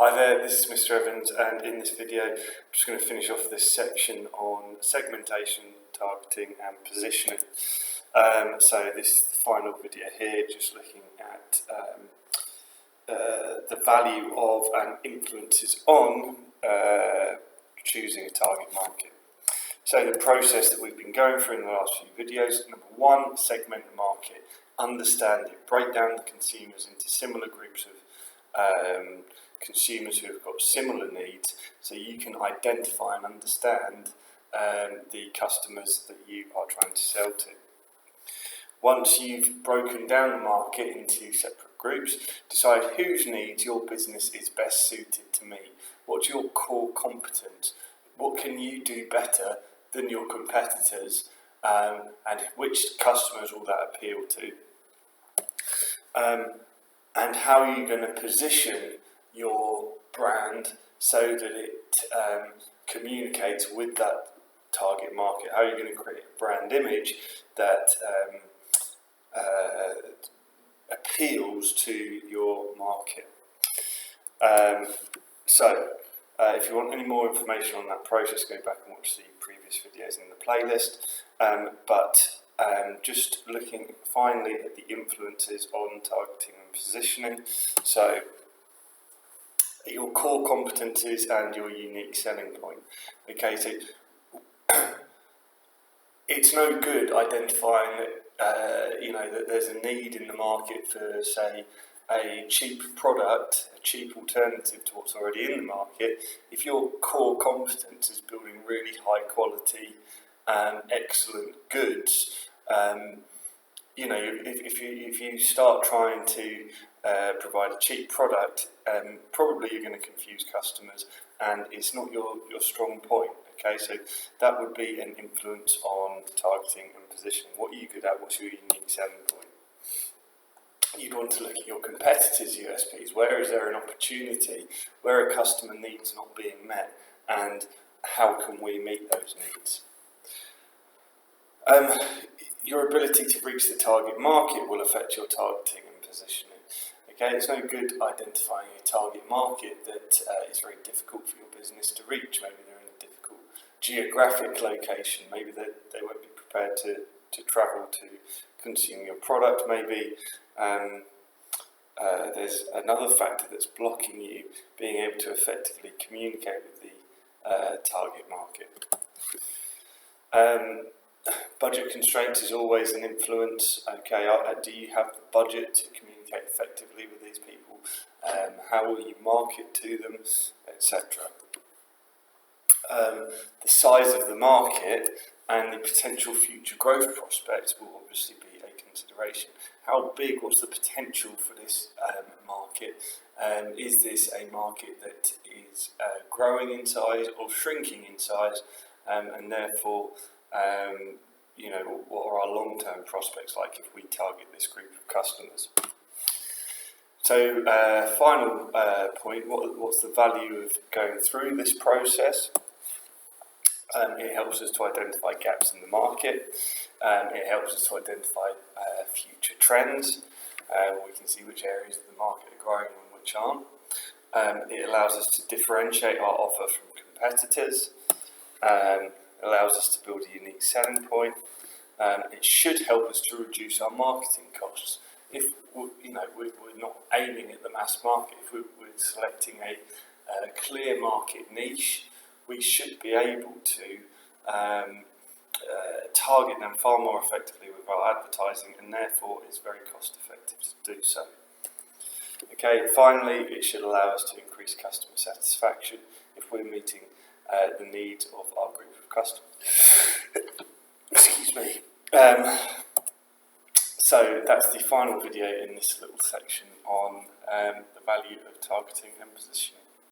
Hi there, this is Mr. Evans, and in this video I'm just going to finish off this section on segmentation, targeting and positioning. So this is the final video here, just looking at the value of and influences on choosing a target market. So the process that we've been going through in the last few videos: number one, segment the market, understand it, break down the consumers into similar groups of consumers who have got similar needs, so you can identify and understand the customers that you are trying to sell to. Once you've broken down the market into separate groups, decide whose needs your business is best suited to meet. What's your core competence? What can you do better than your competitors, and which customers will that appeal to? And how are you going to position your brand so that it communicates with that target market? How are you going to create a brand image that appeals to your market? If you want any more information on that process, go back and watch the previous videos in the playlist. Just looking finally at the influences on targeting and positioning. So your core competencies and your unique selling point. Okay, so it's no good identifying that there's a need in the market for, say, a cheap product, a cheap alternative to what's already in the market, if your core competence is building really high quality and excellent goods. If you start trying to provide a cheap product, probably you're going to confuse customers, and it's not your strong point. Okay, so that would be an influence on targeting and positioning. What are you good at? What's your unique selling point? You'd want to look at your competitors' USPs. Where is there an opportunity? Where a customer needs not being met, and how can we meet those needs? Your ability to reach the target market will affect your targeting and positioning. Okay, it's no good identifying a target market that is very difficult for your business to reach. Maybe they're in a difficult geographic location. Maybe they won't be prepared to travel to consume your product. Maybe there's another factor that's blocking you being able to effectively communicate with the target market. Budget constraints is always an influence. Okay, do you have the budget to communicate effectively with these people? How will you market to them, etc.? The size of the market and the potential future growth prospects will obviously be a consideration. How big? What's the potential for this market? Is this a market that is growing in size or shrinking in size? And therefore, what are our long-term prospects like if we target this group of customers? So, final point, what's the value of going through this process? It helps us to identify gaps in the market. It helps us to identify future trends. We can see which areas of the market are growing and which aren't. It allows us to differentiate our offer from competitors. Allows us to build a unique selling point. It should help us to reduce our marketing costs. If we're not aiming at the mass market, if we're selecting a clear market niche, we should be able to target them far more effectively with our advertising, and therefore it's very cost effective to do so. Okay, finally, it should allow us to increase customer satisfaction if we're meeting the needs of our group of customers. Excuse me. So that's the final video in this little section on the value of targeting and positioning.